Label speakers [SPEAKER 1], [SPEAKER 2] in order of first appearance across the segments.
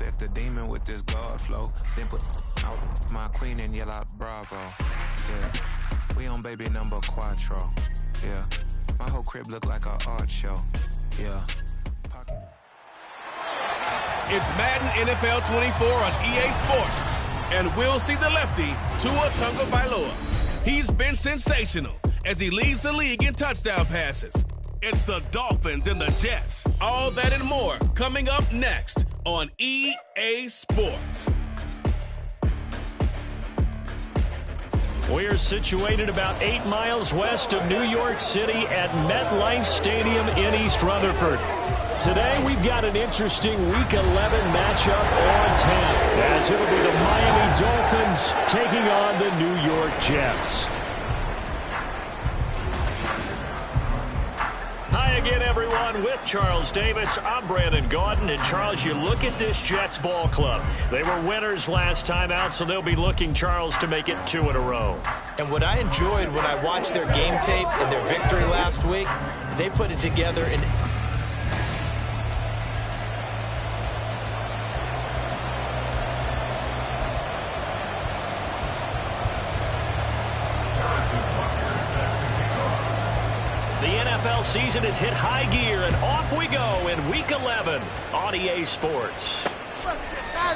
[SPEAKER 1] infect the demon with this God flow. Then put out my queen and yell out bravo. Yeah, we on baby number quattro. Yeah, my whole crib look like an art show. Yeah.
[SPEAKER 2] It's Madden NFL 24 on EA Sports, and we'll see the lefty, Tua Tagovailoa. He's been sensational as he leads the league in touchdown passes. It's the Dolphins and the Jets. All that and more coming up next on EA Sports.
[SPEAKER 3] We're situated about 8 miles west of New York City at MetLife Stadium in East Rutherford. Today we've got an interesting Week 11 matchup on tap, as it'll be the Miami Dolphins taking on the New York Jets. Hi again, everyone. With Charles Davis, I'm Brandon Gaudin. And Charles, you look at this Jets ball club. They were winners last time out, so they'll be looking, Charles, to make it 2 in a row.
[SPEAKER 4] And what I enjoyed when I watched their game tape and their victory last week is they put it together in
[SPEAKER 3] NFL season has hit high gear, and off we go in Week 11 on EA Sports.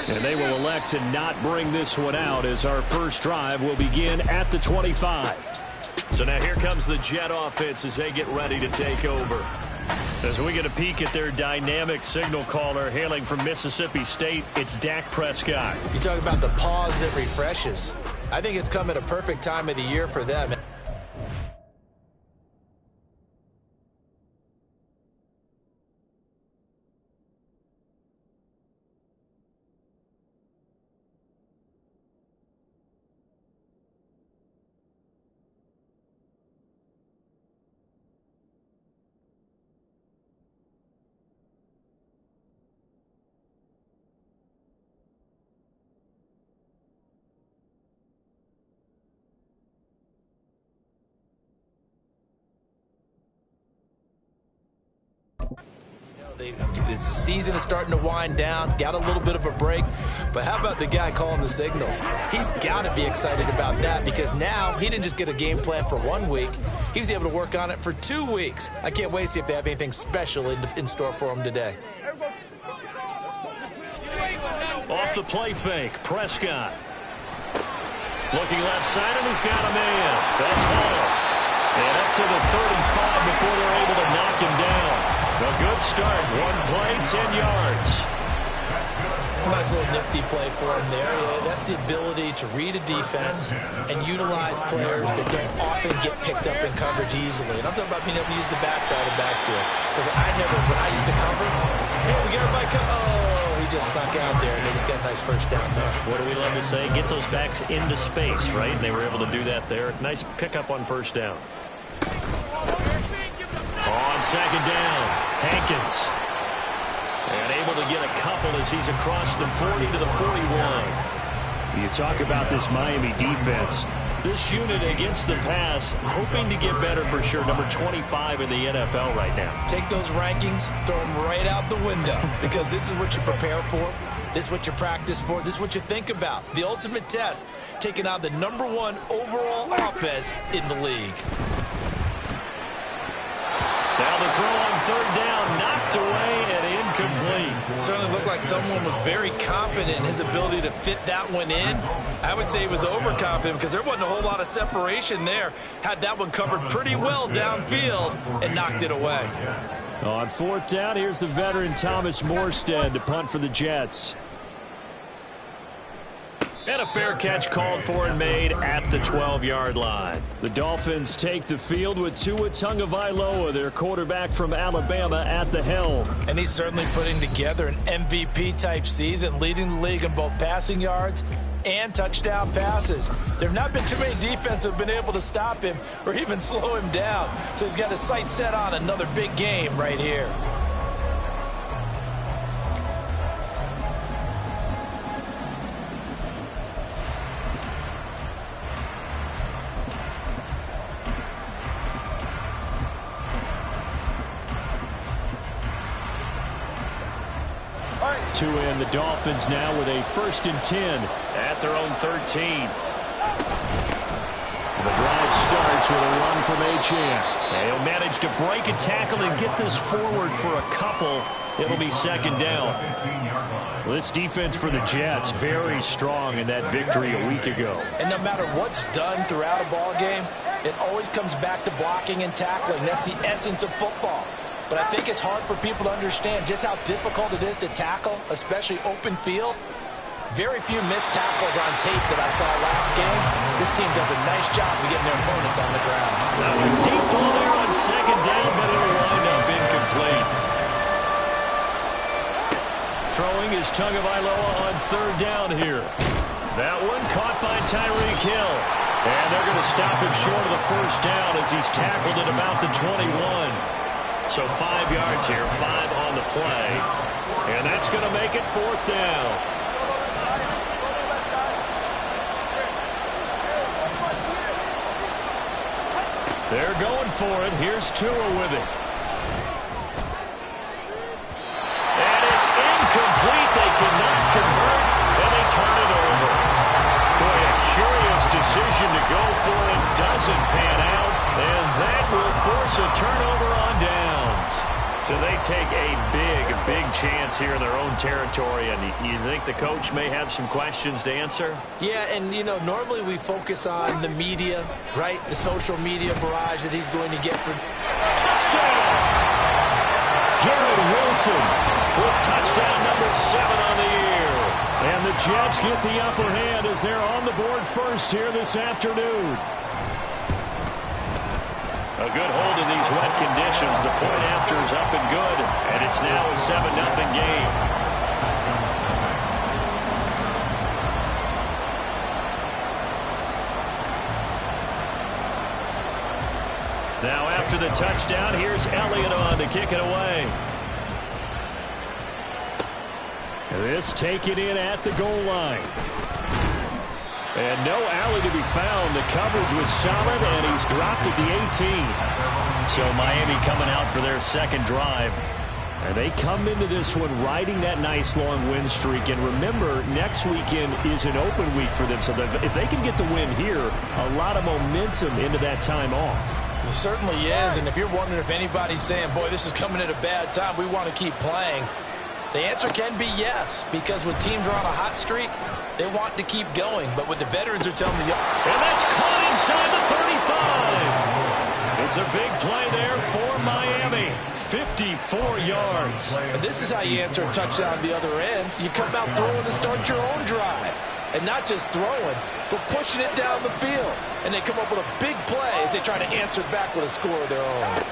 [SPEAKER 3] And they will elect to not bring this one out, as our first drive will begin at the 25. So now here comes the Jet offense as they get ready to take over. As we get a peek at their dynamic signal caller hailing from Mississippi State, it's Dak Prescott.
[SPEAKER 4] You talk about the pause that refreshes. I think it's come at a perfect time of the year for them. The season is starting to wind down, got a little bit of a break, but how about the guy calling the signals? He's got to be excited about that, because now he didn't just get a game plan for 1 week, he was able to work on it for 2 weeks. I can't wait to see if they have anything special in store for him today.
[SPEAKER 3] Off the play fake, Prescott. Looking left side, and he's got a man. That's Hall. And up to the 35 before they're able to knock him down. A good start. 1 play, 10 yards.
[SPEAKER 4] Nice little nifty play for him there. Yeah, that's the ability to read a defense and utilize players that don't often get picked up in coverage easily. And I'm talking about being able to use the backside of the backfield. Because when I used to cover, hey, we got everybody cover. Oh, he just snuck out there, and they just got a nice first down there.
[SPEAKER 3] What do we love to say? Get those backs into space, right? And they were able to do that there. Nice pickup on first down. On second down, Hankins. And able to get a couple as he's across the 40 to the 41. You talk about this Miami defense. This unit against the pass, hoping to get better for sure. Number 25 in the NFL right now.
[SPEAKER 4] Take those rankings, throw them right out the window, because this is what you prepare for. This is what you practice for. This is what you think about. The ultimate test, taking out the #1 overall offense in the league.
[SPEAKER 3] Now the throw on third down, knocked away and incomplete.
[SPEAKER 4] Certainly looked like someone was very confident in his ability to fit that one in. I would say he was overconfident, because there wasn't a whole lot of separation there. Had that one covered pretty well downfield and knocked it away.
[SPEAKER 3] On fourth down, here's the veteran Thomas Morstead to punt for the Jets. And a fair catch called for and made at the 12-yard line. The Dolphins take the field with Tua Tagovailoa, their quarterback from Alabama, at the helm.
[SPEAKER 4] And he's certainly putting together an MVP-type season, leading the league in both passing yards and touchdown passes. There have not been too many defenses that have been able to stop him or even slow him down. So he's got his sights set on another big game right here.
[SPEAKER 3] to end. The Dolphins now with a 1st and 10 at their own 13. The drive starts with a run from Achane. He'll manage to break a tackle and get this forward for a couple. It'll be 2nd down. Well, this defense for the Jets, very strong in that victory a week ago.
[SPEAKER 4] And no matter what's done throughout a ball game, it always comes back to blocking and tackling. That's the essence of football. But I think it's hard for people to understand just how difficult it is to tackle, especially open field. Very few missed tackles on tape that I saw last game. This team does a nice job of getting their opponents on the ground.
[SPEAKER 3] Now a deep ball there on 2nd down, but it'll wind up incomplete. Throwing is Tagovailoa on 3rd down here. That one caught by Tyreek Hill. And they're going to stop him short of the 1st down as he's tackled at about the 21. So 5 yards here, 5 on the play. And that's going to make it 4th down. They're going for it. Here's Tua with it. And it's incomplete. They cannot convert, and they turn it over. Boy, a curious decision to go for it. Doesn't pan out, and that will force a turnover on downs. So they take a big chance here in their own territory, and you think the coach may have some questions to answer?
[SPEAKER 4] Yeah, and, you know, normally we focus on the media, right? The social media barrage that he's going to get for
[SPEAKER 3] touchdown! Garrett Wilson with touchdown number 7 on the year. And the Jets get the upper hand as they're on the board first here this afternoon. A good hold in these wet conditions. The point after is up and good, and it's now a 7-0 game. Now after the touchdown, here's Elliott on to kick it away. This taken in at the goal line. And no alley to be found. The coverage was solid, and he's dropped at the 18. So Miami coming out for their 2nd drive. And they come into this one riding that nice long win streak. And remember, next weekend is an open week for them. So if they can get the win here, a lot of momentum into that time off.
[SPEAKER 4] It certainly is. And if you're wondering if anybody's saying, boy, this is coming at a bad time, we want to keep playing, the answer can be yes, because when teams are on a hot streak, they want to keep going. But what the veterans are telling you,
[SPEAKER 3] and that's caught inside the 35. It's a big play there for Miami. 54 yards.
[SPEAKER 4] And this is how you answer a touchdown the other end. You come out throwing to start your own drive. And not just throwing, but pushing it down the field. And they come up with a big play as they try to answer back with a score of their own.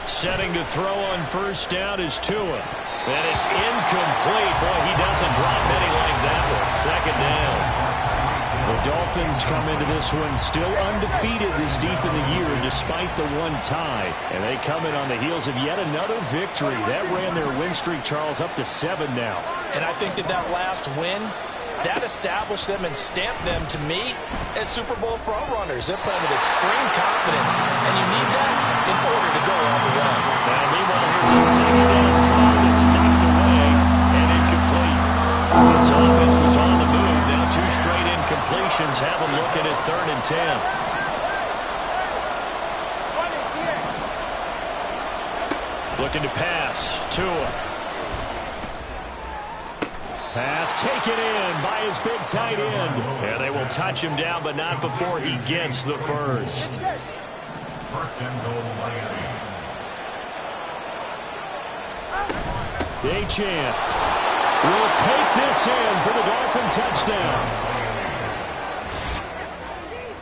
[SPEAKER 3] Setting to throw on 1st down is Tua. And it's incomplete. Boy, he doesn't drop many like that one. 2nd down. The Dolphins come into this one still undefeated this deep in the year despite the 1 tie. And they come in on the heels of yet another victory. That ran their win streak, Charles, up to 7 now.
[SPEAKER 4] And I think that last win, that established them and stamped them, to me, as Super Bowl frontrunners. They're playing with extreme confidence, and you need that in order to go all the way.
[SPEAKER 3] Now, meanwhile, here's a 2nd down throw that's knocked away and incomplete. This offense was on the move. Now 2 straight incompletions have them looking at 3rd and 10. Looking to pass. Tua. Pass taken in by his big tight end. And they will touch him down, but not before he gets the 1st.
[SPEAKER 5] 1st and goal, Miami.
[SPEAKER 3] Achane will take this in for the Dolphin touchdown.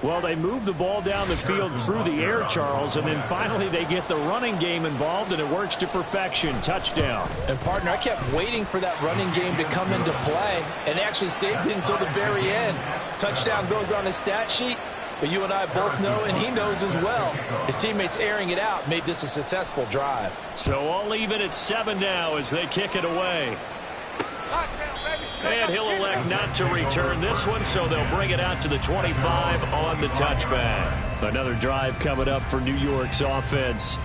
[SPEAKER 3] Well, they move the ball down the field through the air, Charles, and then finally they get the running game involved, and it works to perfection. Touchdown.
[SPEAKER 4] And, partner, I kept waiting for that running game to come into play and actually saved it until the very end. Touchdown goes on his stat sheet, but you and I both know, and he knows as well, his teammates airing it out made this a successful drive.
[SPEAKER 3] So I'll leave it at 7 now as they kick it away. And he'll elect not to return this one, so they'll bring it out to the 25 on the touchback. Another drive coming up for New York's offense.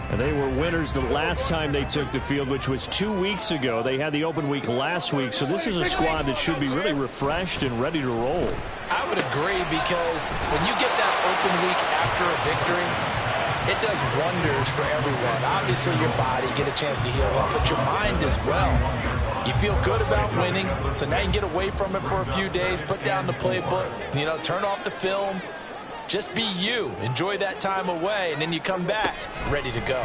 [SPEAKER 3] And they were winners the last time they took the field, which was 2 weeks ago. They had the open week last week, so this is a squad that should be really refreshed and ready to roll.
[SPEAKER 4] I would agree, because when you get that open week after a victory, it does wonders for everyone. Obviously, your body, get a chance to heal up, but your mind as well. You feel good about winning, so now you can get away from it for a few days, put down the playbook, turn off the film. Just be you. Enjoy that time away, and then you come back ready to go.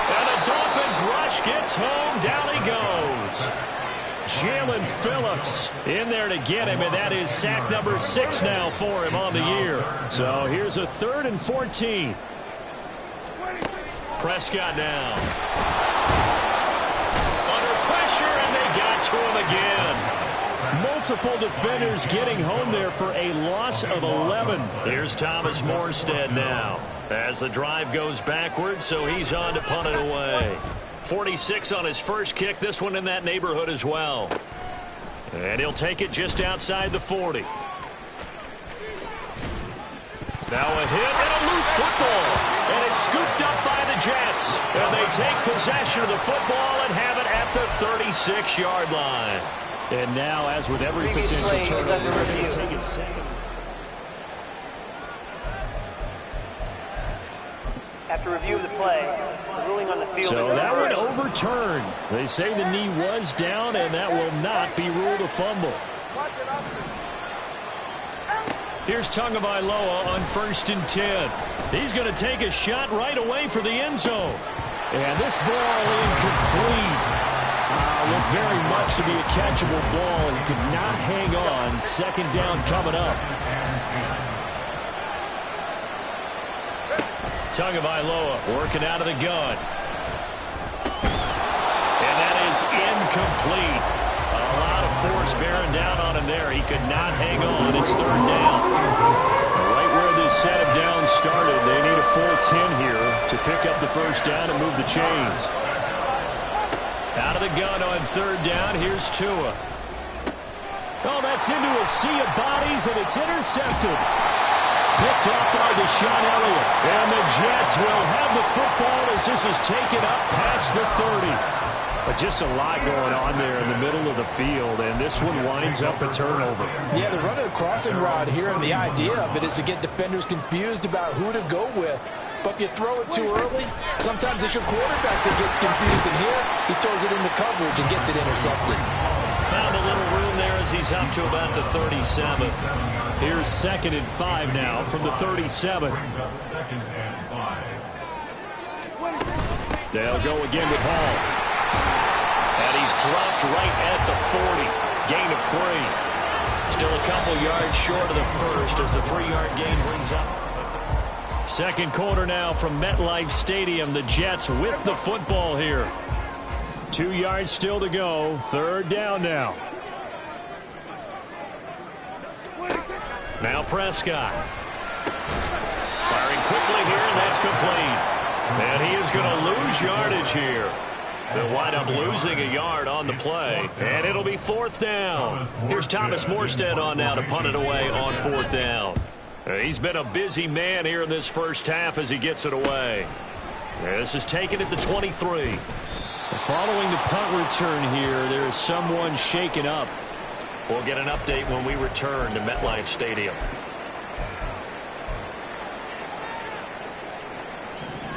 [SPEAKER 3] And the Dolphins rush gets home. Down he goes. Jalen Phillips in there to get him, and that is sack number 6 now for him on the year. So here's a 3rd and 14. Prescott now. Under pressure, and they got to him again. Multiple defenders getting home there for a loss of 11. Here's Thomas Morstead now as the drive goes backwards, so he's on to punt it away. 46 on his first kick, this one in that neighborhood as well. And he'll take it just outside the 40. Now a hit and a loose football. And it's scooped up by the Jets. And they take possession of the football and have it at the 36-yard line. And now, as with every potential turnover, they're going to take it second.
[SPEAKER 6] After review of the play, the ruling on the field.
[SPEAKER 3] So that one overturned. They say the knee was down, and that will not be ruled a fumble. Here's Tagovailoa on 1st and 10. He's going to take a shot right away for the end zone. And this ball incomplete. Looked very much to be a catchable ball, and could not hang on. 2nd down coming up. Tagovailoa working out of the gun. And that is incomplete. A lot of force bearing down on him there. He could not hang on. It's 3rd down. Right where this set of downs started, they need a full 10 here to pick up the 1st down and move the chains. Out of the gun on 3rd down. Here's Tua. Oh, that's into a sea of bodies, and it's intercepted. Picked up by Deshaun Elliott. And the Jets will have the football as this is taken up past the 30. But just a lot going on there in the middle of the field, and this one winds up a turnover.
[SPEAKER 4] Yeah, they're running a crossing rod here, and the idea of it is to get defenders confused about who to go with. But if you throw it too early, sometimes it's your quarterback that gets confused, and here he throws it into coverage and gets it intercepted.
[SPEAKER 3] Found a little room there as he's up to about the 37. Here's 2nd and 5 now from the 37. They'll go again with Hall. And he's dropped right at the 40. Gain of 3. Still a couple yards short of the first as the 3-yard gain brings up. 2nd quarter now from MetLife Stadium. The Jets with the football here. 2 yards still to go. 3rd down now. Now Prescott. Firing quickly here, and that's complete. And he is going to lose yardage here. They'll wind up losing a yard on the play. And it'll be 4th down. Here's Thomas Morstead on now to punt it away on 4th down. He's been a busy man here in this first half as he gets it away. This is taken at the 23. Following the punt return here, there is someone shaken up. We'll get an update when we return to MetLife Stadium.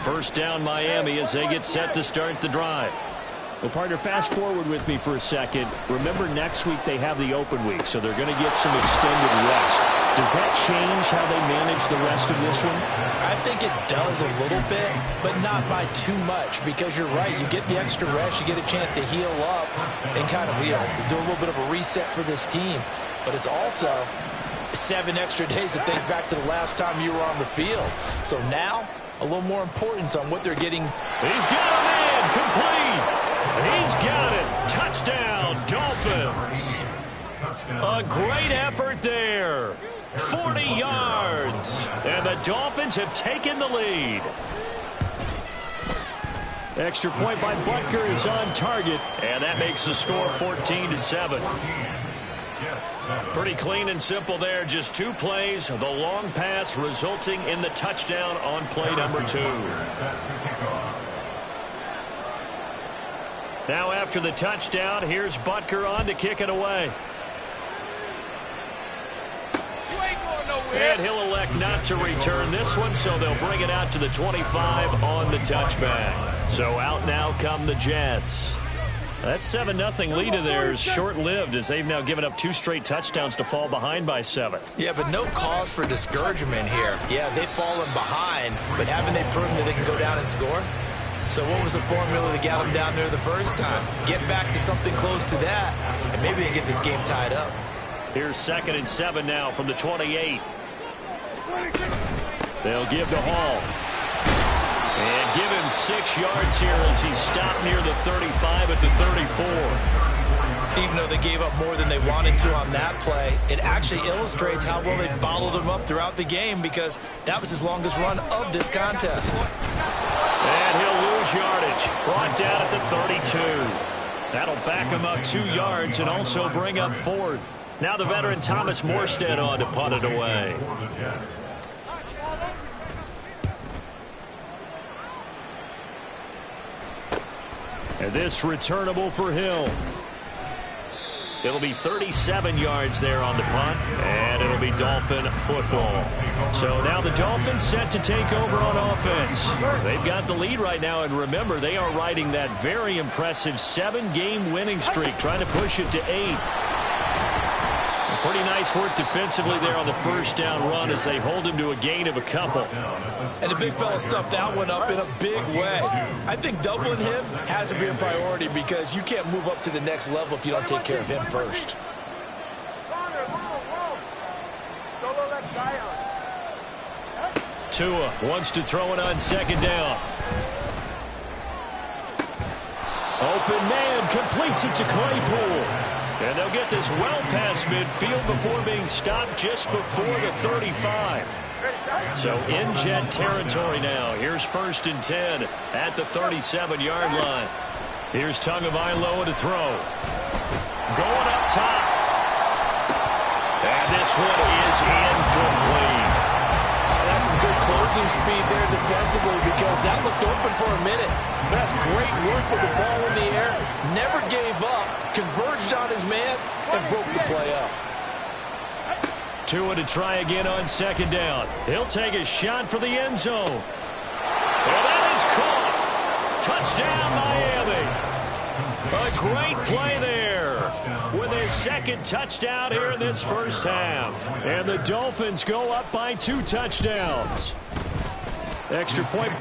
[SPEAKER 3] 1st down Miami as they get set to start the drive. Well, partner, fast forward with me for a second. Remember, next week they have the open week, so they're going to get some extended rest. Does that change how they manage the rest of this one?
[SPEAKER 4] I think it does a little bit, but not by too much, because you're right. You get the extra rest, you get a chance to heal up and kind of, do a little bit of a reset for this team. But it's also 7 extra days to think back to the last time you were on the field. So now, a little more importance on what they're getting.
[SPEAKER 3] He's got a man, complete. He's got it. Touchdown, Dolphins. A great effort there. 40 yards. And the Dolphins have taken the lead. Extra point by Butker is on target. And that makes the score 14-7. Pretty clean and simple there. Just 2 plays. The long pass resulting in the touchdown on play number 2. Now after the touchdown, here's Butker on to kick it away. And he'll elect not to return this one, so they'll bring it out to the 25 on the touchback. So out now come the Jets. That 7-0 lead of theirs short-lived as they've now given up 2 straight touchdowns to fall behind by 7.
[SPEAKER 4] Yeah, but no cause for discouragement here. Yeah, they've fallen behind, but haven't they proven that they can go down and score? So what was the formula that got them down there the first time? Get back to something close to that, and maybe they get this game tied up.
[SPEAKER 3] Here's 2nd and 7 now from the 28. They'll give to Hall. And give him 6 yards here as he's stopped near the 35 at the 34.
[SPEAKER 4] Even though they gave up more than they wanted to on that play, it actually illustrates how well they bottled them up throughout the game because that was his longest run of this contest.
[SPEAKER 3] And he'll lose yardage. Brought down at the 32. That'll back him up 2 yards and also bring up 4th. Now the veteran Thomas Morstead on to punt it away. And this returnable for Hill. It'll be 37 yards there on the punt, and it'll be Dolphin football. So now the Dolphins set to take over on offense. They've got the lead right now, and remember, they are riding that very impressive 7-game winning streak, trying to push it to 8. Pretty nice work defensively there on the first down run as they hold him to a gain of a couple.
[SPEAKER 4] And the big fella stuffed that one up in a big way. I think doubling him has to be a priority because you can't move up to the next level if you don't take care of him first.
[SPEAKER 3] Tua wants to throw it on 2nd down. Open man completes it to Claypool. And they'll get this well past midfield before being stopped just before the 35. So in Jet territory now. Here's 1st and 10 at the 37-yard line. Here's Tagovailoa to throw. Going up top. And this one is incomplete.
[SPEAKER 7] That's some good closing speed there defensively because that looked open for a minute. That's great work with the ball in the air. Never gave up. Converged on his man and broke the play up.
[SPEAKER 3] Tua to try again on 2nd down. He'll take a shot for the end zone. Well, that is caught. Touchdown, Miami. A great play there with his 2nd touchdown here in this first half. And the Dolphins go up by 2 touchdowns. Extra point.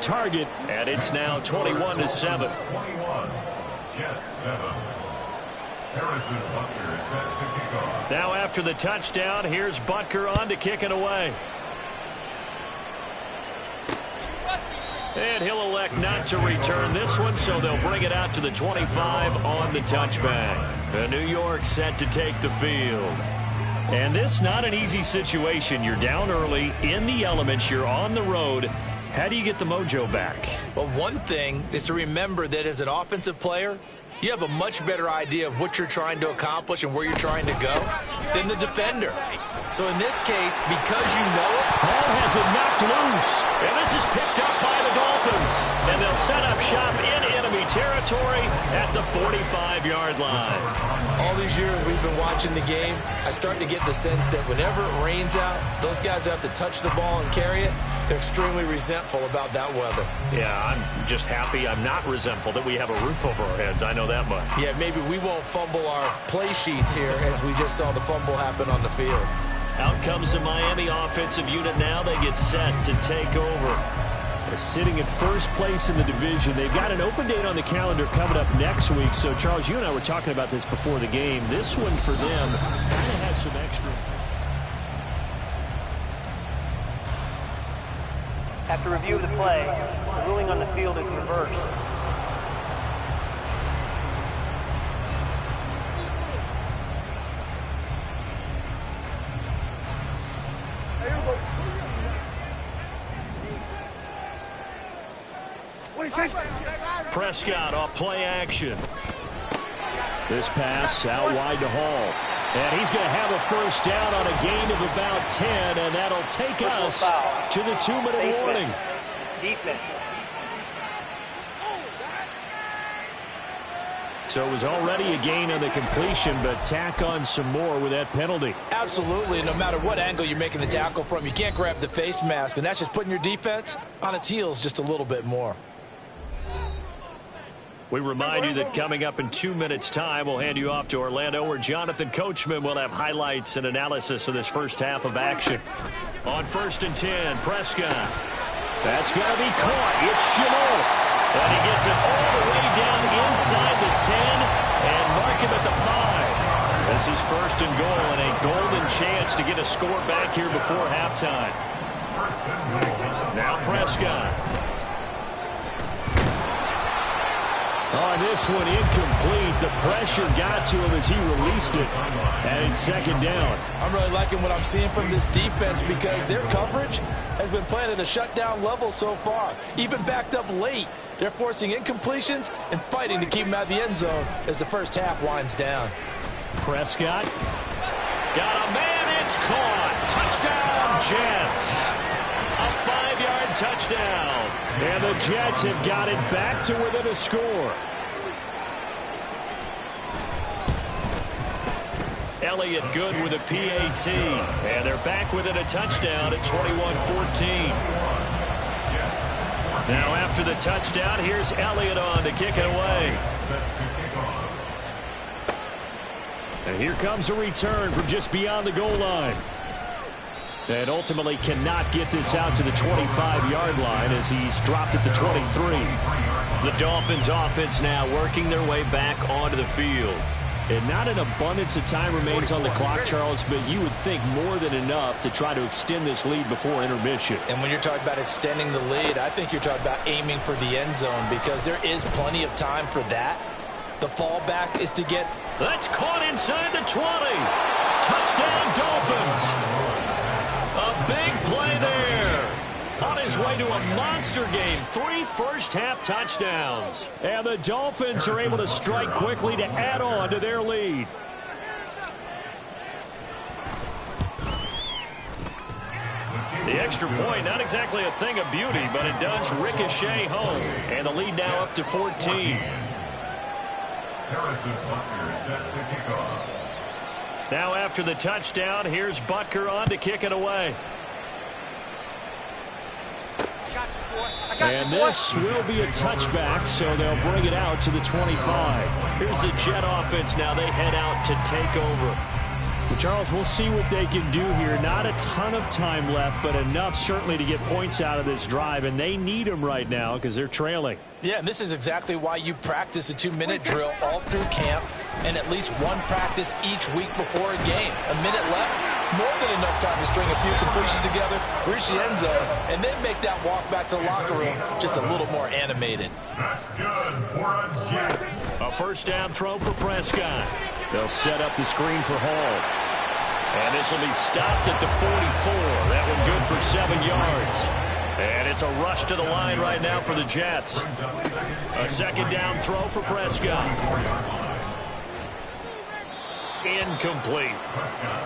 [SPEAKER 3] target, and it's now 21-7.
[SPEAKER 5] 21, Jets 7. Harrison Butker is set to kick off.
[SPEAKER 3] Now after the touchdown, here's Butker on to kick it away. And he'll elect not to return this one, so they'll bring it out to the 25 on the touchback. The New York set to take the field. And this not an easy situation. You're down early, in the elements, you're on the road. How do you get the mojo back?
[SPEAKER 4] Well, one thing is to remember that as an offensive player, you have a much better idea of what you're trying to accomplish and where you're trying to go than the defender. So in this case, because you know it,
[SPEAKER 3] Ball has it knocked loose. And this is picked up by the Dolphins. And they'll set up shop in enemy territory at the 45-yard line.
[SPEAKER 4] all these years we've been watching the game, I start to get the sense that whenever it rains out, those guys who have to touch the ball and carry it, they're extremely resentful about that weather.
[SPEAKER 3] Yeah, I'm just happy I'm not resentful that we have a roof over our heads. I know that much.
[SPEAKER 4] Yeah, maybe we won't fumble our play sheets here as we just saw the fumble happen on the field.
[SPEAKER 3] Out comes the Miami offensive unit now. They get set to take over. Sitting in first place in the division. They've got an open date on the calendar coming up next week. So, Charles, you and I were talking about this before the game. This one for them kind of has some extra.
[SPEAKER 6] After review of the play, the ruling on the field is reversed.
[SPEAKER 3] Prescott off play action. This pass out wide to Hall. And he's going to have a first down on a gain of about 10, and that'll take us to the 2-minute warning.
[SPEAKER 6] Defense.
[SPEAKER 3] So it was already a gain on the completion, but tack on some more with that penalty.
[SPEAKER 4] Absolutely. No matter what angle you're making the tackle from, you can't grab the face mask, and that's just putting your defense on its heels just a little bit more.
[SPEAKER 3] We remind you that coming up in 2 minutes' time, we'll hand you off to Orlando, where Jonathan Coachman will have highlights and analysis of this first half of action. On 1st and 10, Prescott. That's going to be caught. It's Shenault. And he gets it all the way down inside the 10 and mark him at the 5. This is 1st and goal and a golden chance to get a score back here before halftime. Now Prescott. On this one, incomplete. The pressure got to him as he released it. And it's 2nd down.
[SPEAKER 4] I'm really liking what I'm seeing from this defense because their coverage has been playing at a shutdown level so far. Even backed up late, they're forcing incompletions and fighting to keep them out of the end zone as the first half winds down.
[SPEAKER 3] Prescott. Got a man. It's caught. Touchdown, Jets. A 5-yard touchdown. And the Jets have got it back to within a score. Elliott good with a PAT. And they're back within a touchdown at 21-14. Now after the touchdown, here's Elliott on to kick it away. And here comes a return from just beyond the goal line. And ultimately cannot get this out to the 25-yard line as he's dropped at the 23. The Dolphins offense now working their way back onto the field. And not an abundance of time remains on the clock, Charles, but you would think more than enough to try to extend this lead before intermission.
[SPEAKER 4] And when you're talking about extending the lead, I think you're talking about aiming for the end zone because there is plenty of time for that. The fallback is to get...
[SPEAKER 3] That's caught inside the 20. Touchdown, Dolphins. A big play there. On his way to a monster game. 3 first-half touchdowns. And the Dolphins are able to strike quickly to add on to their lead. The extra point, not exactly a thing of beauty, but it does ricochet home. And the lead now up to 14.
[SPEAKER 5] Harrison Butker set to kick off.
[SPEAKER 3] Now after the touchdown, here's Butker on to kick it away. And this will be a touchback, so they'll bring it out to the 25. Here's the Jet offense now. They head out to take over. Well, Charles, we'll see what they can do here. Not a ton of time left, but enough certainly to get points out of this drive, and they need them right now because they're trailing.
[SPEAKER 4] Yeah, and this is exactly why you practice a 2-minute drill all through camp and at least one practice each week before a game. A minute left, more than enough time to string a few completions together, reach the end zone, and then make that walk back to the locker room just a little more animated.
[SPEAKER 5] That's good for a Jets.
[SPEAKER 3] A first down throw for Prescott. They'll set up the screen for Hall. And this will be stopped at the 44. That one good for 7 yards. And it's a rush to the line right now for the Jets. A second down throw for Prescott. Incomplete.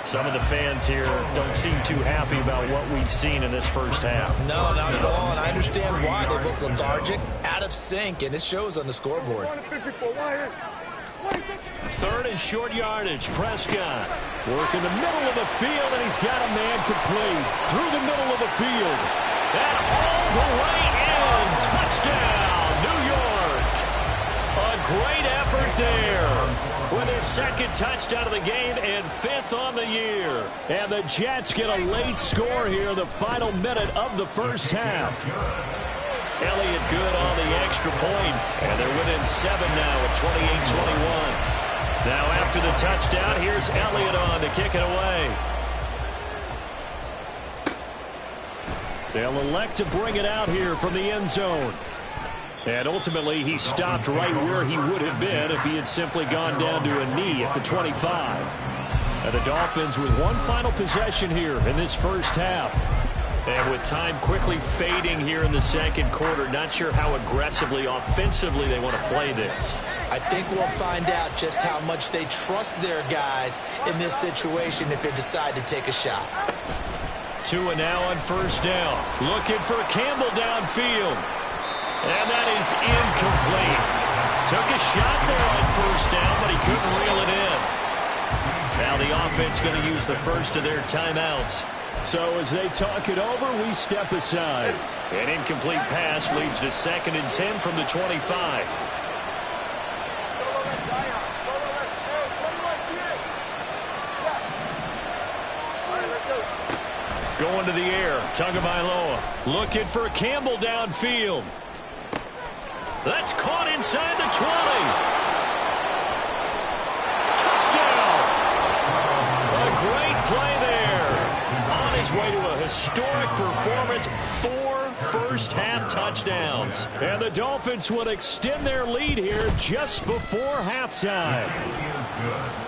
[SPEAKER 3] Some of the fans here don't seem too happy about what we've seen in this first half.
[SPEAKER 4] No, not at all, and I understand why. They look lethargic, out of sync, and it shows on the scoreboard.
[SPEAKER 3] Third and short yardage. Prescott work in the middle of the field, and he's got a man complete through the middle of the field. And all the way in. Touchdown, New York. A great effort there with his second touchdown of the game and 5th on the year. And the Jets get a late score here in the final minute of the first half. Elliott good on the extra point, and they're within 7 now at 28-21. Now after the touchdown, here's Elliott on to kick it away. They'll elect to bring it out here from the end zone. And ultimately, he stopped right where he would have been if he had simply gone down to a knee at the 25. And the Dolphins with one final possession here in this first half. And with time quickly fading here in the second quarter, not sure how aggressively, offensively they want to play this.
[SPEAKER 4] I think we'll find out just how much they trust their guys in this situation if they decide to take a shot.
[SPEAKER 3] Tua now on first down. Looking for Campbell downfield. And that is incomplete. Took a shot there on first down, but he couldn't reel it in. Now the offense going to use the first of their timeouts. So as they talk it over, we step aside. An incomplete pass leads to 2nd and 10 from the 25. Going to the air, Tagovailoa looking for Campbell downfield. That's caught inside the 20. Play there. On his way to a historic performance, 4 first-half touchdowns. And the Dolphins will extend their lead here just before halftime.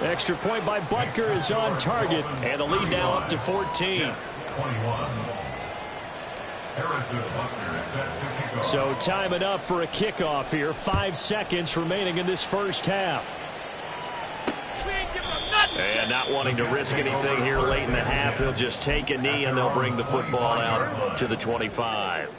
[SPEAKER 3] Extra point by Butker is on target, and the lead now up to 14. So time enough for a kickoff here. 5 seconds remaining in this first half. And not wanting to risk anything here late in the half, he'll just take a knee and they'll bring the football out to the 25.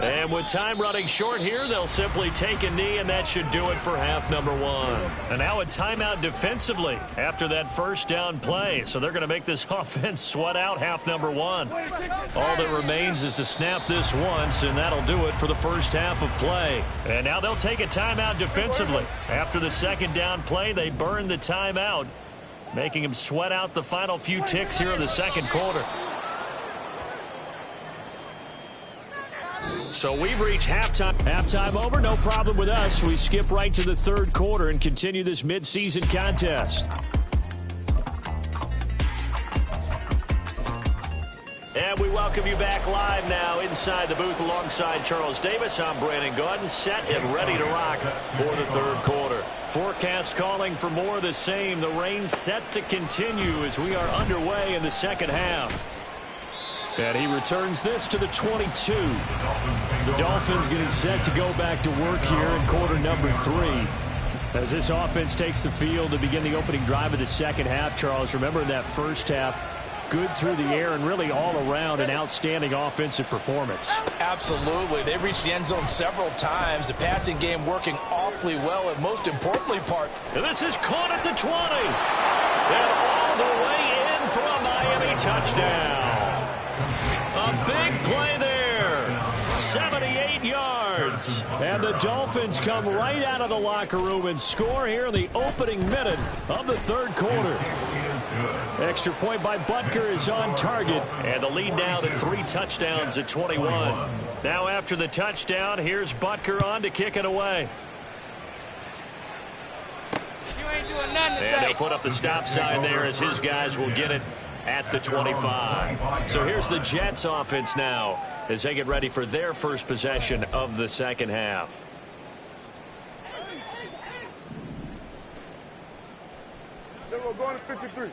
[SPEAKER 3] And with time running short here, they'll simply take a knee, and that should do it for half number 1. And now a timeout defensively after that first down play. So they're going to make this offense sweat out half number 1. All that remains is to snap this once, and that'll do it for the first half of play. And now they'll take a timeout defensively. After the second down play, they burn the timeout, making them sweat out the final few ticks here in the second quarter. So we've reached halftime. Halftime over, no problem with us. We skip right to the third quarter and continue this midseason contest. And we welcome you back live now inside the booth alongside Charles Davis. I'm Brandon Gaudin, set and ready to rock for the third quarter. Forecast calling for more of the same. The rain set to continue as we are underway in the second half. And he returns this to the 22. The Dolphins getting set to go back to work here in quarter number 3. As this offense takes the field to begin the opening drive of the second half, Charles, remember in that first half, good through the air and really all around an outstanding offensive performance.
[SPEAKER 4] Absolutely. They've reached the end zone several times. The passing game working awfully well, and most importantly
[SPEAKER 3] and this is caught at the 20. And all the way in for a Miami touchdown. A big play there. 78 8 yards. And the Dolphins come right out of the locker room and score here in the opening minute of the third quarter. Extra point by Butker is on target. And the lead now to 3 touchdowns at 21. Now after the touchdown, here's Butker on to kick it away. And they'll put up the stop sign there as his guys will get it at the 25. So here's the Jets offense now as they get ready for their first possession of the second half.
[SPEAKER 8] Going to 53.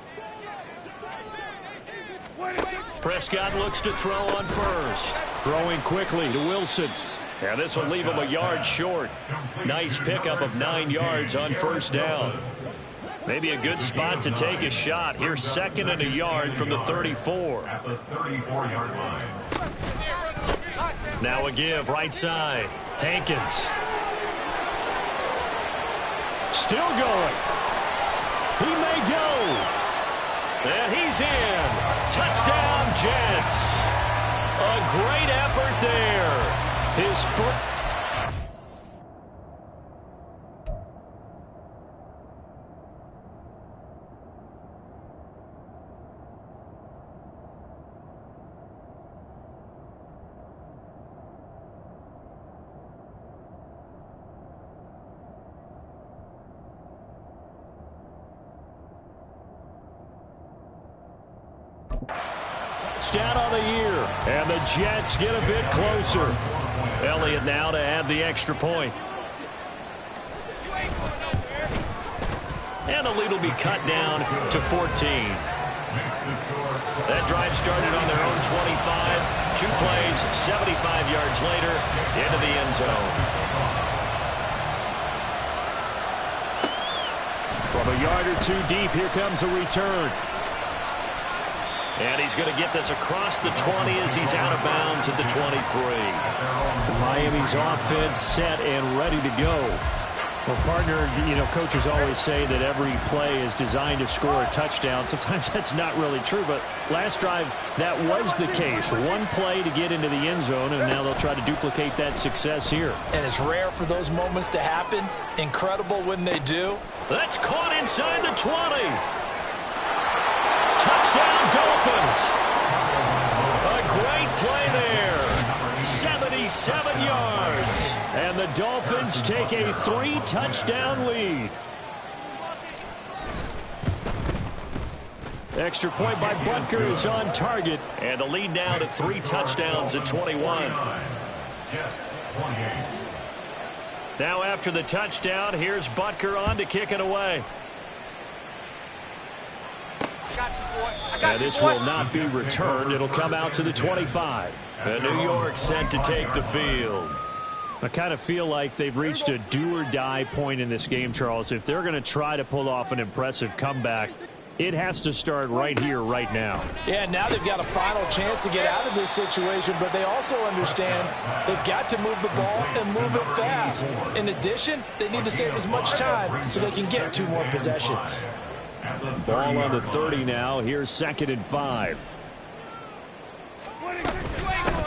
[SPEAKER 3] Prescott looks to throw on first. Throwing quickly to Wilson. And this will leave him a yard short. Nice pickup of 9 yards on first down. Maybe a good spot to take a shot. Here's 2nd and a yard from the 34.
[SPEAKER 5] At the 34-yard line.
[SPEAKER 3] Now a give right side. Hankins. Still going. He may go. And he's in. Touchdown, Jets. A great effort there. His foot. Touchdown on the year. And the Jets get a bit closer. Elliott now to add the extra point. And the lead will be cut down to 14. That drive started on their own 25. 2 plays, 75 yards later, into the end zone. From a yard or 2 deep, here comes a return. And he's going to get this across the 20 as he's out of bounds at the 23. Miami's offense set and ready to go. Well, partner, you know, coaches always say that every play is designed to score a touchdown. Sometimes that's not really true, but last drive, that was the case. 1 play to get into the end zone, and now they'll try to duplicate that success here.
[SPEAKER 4] And it's rare for those moments to happen. Incredible when they do.
[SPEAKER 3] That's caught inside the 20. Touchdown, Dolphins. A great play there. 77 yards. And the Dolphins take a 3-touchdown lead. Extra point by Butker is on target. And the lead now to 3 touchdowns at 21. Now after the touchdown, here's Butker on to kick it away. And this will not be returned. It'll come out to the 25. And New York set to take the field. I kind of feel like they've reached a do-or-die point in this game, Charles. If they're going to try to pull off an impressive comeback, it has to start right here, right now.
[SPEAKER 4] Yeah, now they've got a final chance to get out of this situation, but they also understand they've got to move the ball and move it fast. In addition, they need to save as much time so they can get 2 more possessions.
[SPEAKER 3] Ball on the 30 now. Here's 2nd and 5.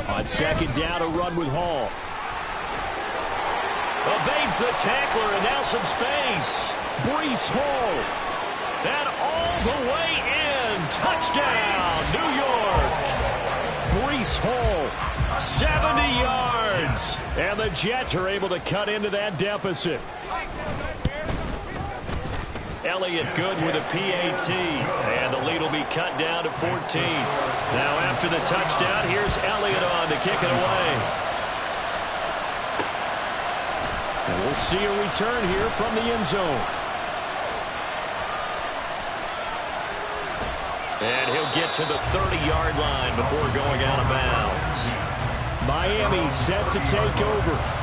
[SPEAKER 3] On 2nd down, a run with Hall. Evades the tackler, and now some space. Breece Hall. And all the way in. Touchdown, New York. Breece Hall, 70 yards. And the Jets are able to cut into that deficit. Elliott good with a PAT. And the lead will be cut down to 14. Now after the touchdown, here's Elliott on to kick it away. And we'll see a return here from the end zone. And he'll get to the 30-yard line before going out of bounds. Miami set to take over.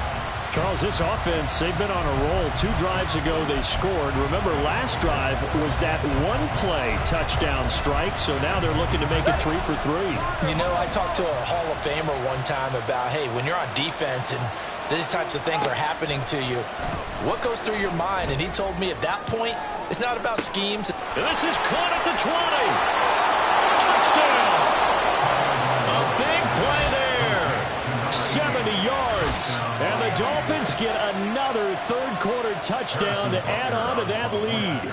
[SPEAKER 3] Charles, this offense, they've been on a roll. 2 drives ago they scored. Remember, last drive was that 1-play touchdown strike, so now they're looking to make it 3 for 3.
[SPEAKER 4] You know, I talked to a Hall of Famer one time about, hey, when you're on defense and these types of things are happening to you, what goes through your mind? And he told me at that point, it's not about schemes.
[SPEAKER 3] And this is caught at the 20. Touchdown. A big play there. 70 yards. the Dolphins get another third-quarter touchdown to add on to that lead.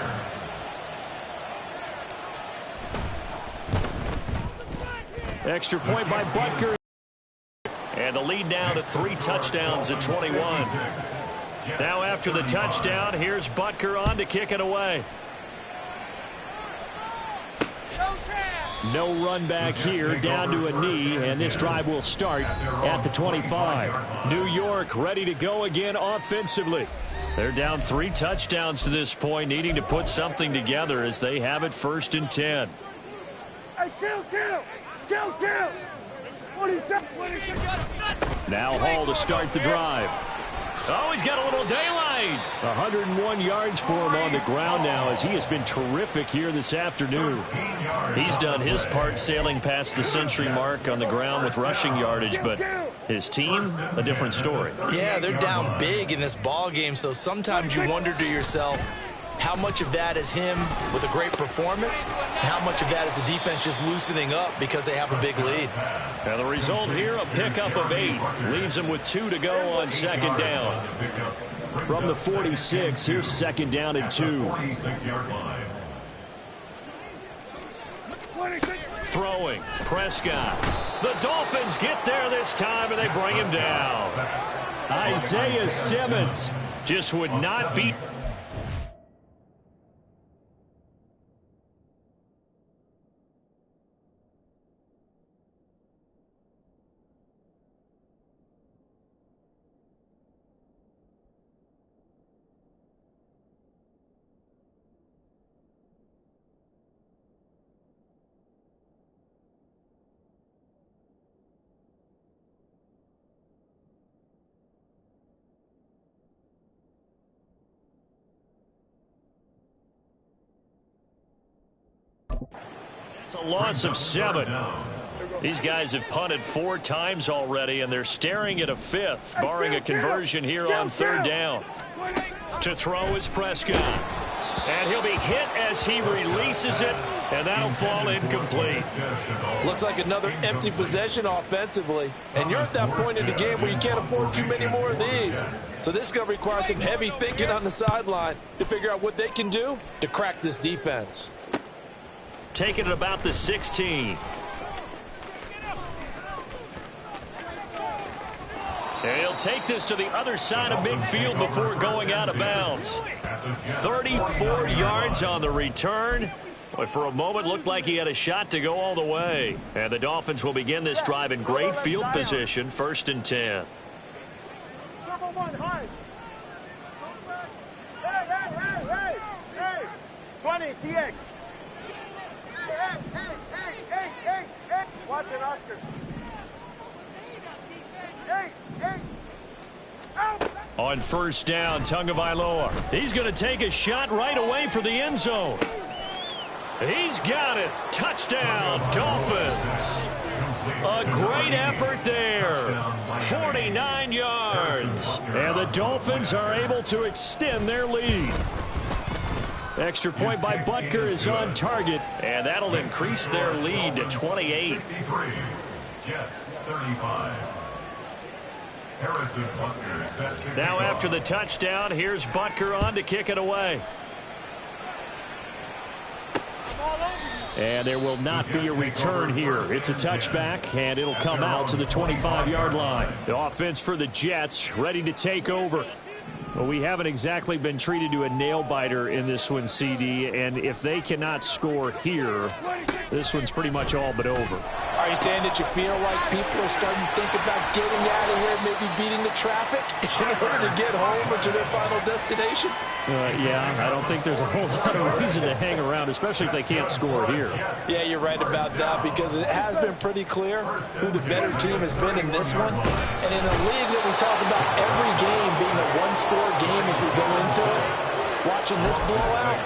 [SPEAKER 3] Extra point by Butker. And the lead now to 3 touchdowns at 21. Now after the touchdown, here's Butker on to kick it away. No run back here, down to a knee, and this drive will start at the 25. New York ready to go again offensively. They're down 3 touchdowns to this point, needing to put something together as they have it 1st and 10.
[SPEAKER 8] Hey, kill!
[SPEAKER 3] Now Hall to start the drive. Oh, he's got a little daylight. 101 yards for him on the ground now as he has been terrific here this afternoon. He's done his part sailing past the century mark on the ground with rushing yardage, but his team, a different story.
[SPEAKER 4] Yeah, they're down big in this ball game, so sometimes you wonder to yourself, how much of that is him with a great performance, and how much of that is the defense just loosening up because they have a big lead.
[SPEAKER 3] And the result here, a pickup of 8. Leaves them with 2 to go on 2nd down. From the 46, here's 2nd down and 2. Throwing, Prescott. The Dolphins get there this time, and they bring him down. Isaiah Simmons just would not beat. It's a loss of 7. These guys have punted 4 times already, and they're staring at a 5th, barring a conversion here on 3rd down. To throw is Prescott. And he'll be hit as he releases it, and that'll fall incomplete.
[SPEAKER 7] Looks like another empty possession offensively. And you're at that point in the game where you can't afford too many more of these. So this is going to require some heavy thinking on the sideline to figure out what they can do to crack this defense.
[SPEAKER 3] Taking it about the 16. And he'll take this to the other side of midfield before going out of bounds. 34 yards on the return. But for a moment, looked like he had a shot to go all the way. And the Dolphins will begin this drive in great field position, 1st and 10.
[SPEAKER 8] Hey, 20, TX. Hey. Watch it, Oscar. Hey.
[SPEAKER 3] On 1st down, Tagovailoa. He's going to take a shot right away for the end zone. He's got it. Touchdown, Dolphins. A great effort there. 49 yards. And the Dolphins are able to extend their lead. Extra point by Butker is on target, and that'll increase their lead to 28.
[SPEAKER 5] Jets 35.
[SPEAKER 3] Now after the touchdown, here's Butker on to kick it away. And there will not be a return here. It's a touchback, and it'll come out to the 25-yard line. The offense for the Jets ready to take over. Well, we haven't exactly been treated to a nail-biter in this one, CD, and if they cannot score here, this one's pretty much all but over.
[SPEAKER 7] Are you saying that you feel like people are starting to think about getting out of here, maybe beating the traffic in order to get home or to their final destination?
[SPEAKER 3] Yeah, I don't think there's a whole lot of reason to hang around, especially if they can't score here.
[SPEAKER 7] Yeah, you're right about that, because it has been pretty clear who the better team has been in this one. And in a league that we talk about every game being a one-score game as we go into it, watching this blowout,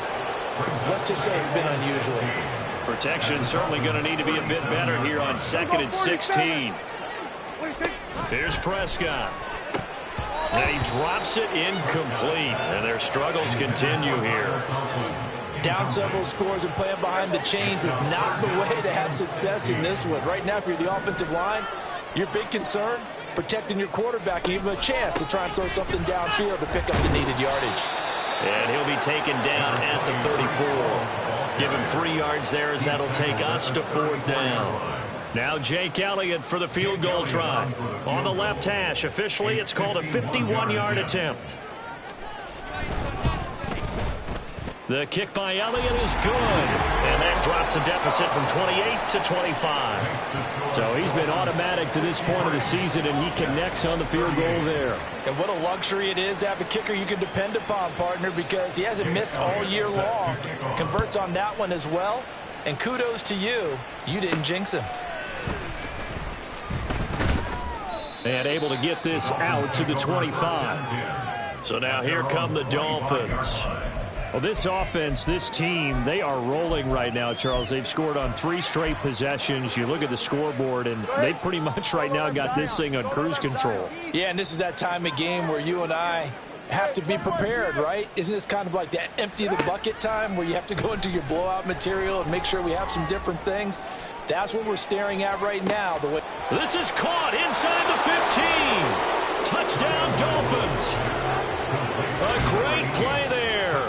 [SPEAKER 7] let's just say it's been unusual.
[SPEAKER 3] Protection certainly going to need to be a bit better here on 2nd and 16. Here's Prescott. And he drops it incomplete, and their struggles continue here.
[SPEAKER 7] Down several scores and playing behind the chains is not the way to have success in this one. Right now, if you're the offensive line, your big concern
[SPEAKER 4] protecting your quarterback and giving him a chance to try and throw something downfield to pick up the needed yardage.
[SPEAKER 3] And he'll be taken down at the 34. Give him 3 yards there as that'll take us to 4th down. Now Jake Elliott for the field goal try. On the left hash, officially it's called a 51-yard attempt. The kick by Elliott is good. And that drops the deficit from 28 to 25. So he's been automatic to this point of the season, and he connects on the field goal there.
[SPEAKER 4] And what a luxury it is to have a kicker you can depend upon, partner, because he hasn't missed all year long. Converts on that one as well. And kudos to you. You didn't jinx him.
[SPEAKER 3] And able to get this out to the 25. So now here come the Dolphins. Well, this offense, this team, they are rolling right now, Charles. They've scored on 3 straight possessions. You look at the scoreboard, and they pretty much right now got this thing on cruise control.
[SPEAKER 4] Yeah, and this is that time of game where you and I have to be prepared, right? Isn't this kind of like that empty the bucket time where you have to go into your blowout material and make sure we have some different things? That's what we're staring at right now.
[SPEAKER 3] This is caught inside the 15. Touchdown, Dolphins. A great play there.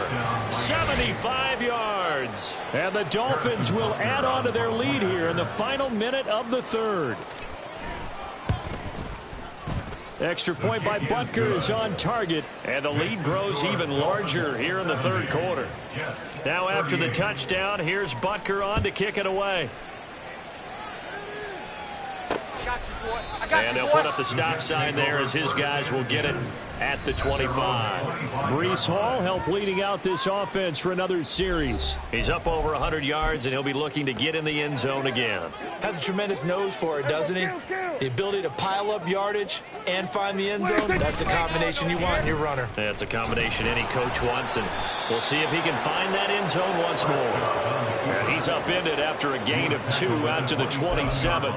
[SPEAKER 3] 75 yards. And the Dolphins will add on to their lead here in the final minute of the 3rd. Extra point by Butker is on target, and the lead grows even larger here in the 3rd quarter. Now after the touchdown, here's Butker on to kick it away. And they'll put up the stop sign there as his guys will get it at the 25.
[SPEAKER 9] Breece Hall helped leading out this offense for another series.
[SPEAKER 3] He's up over 100 yards, and he'll be looking to get in the end zone again.
[SPEAKER 4] Has a tremendous nose for it, doesn't he? The ability to pile up yardage and find the end zone, that's the combination you want in your runner.
[SPEAKER 3] That's a combination any coach wants, and we'll see if he can find that end zone once more. And he's upended after a gain of 2 out to the 27.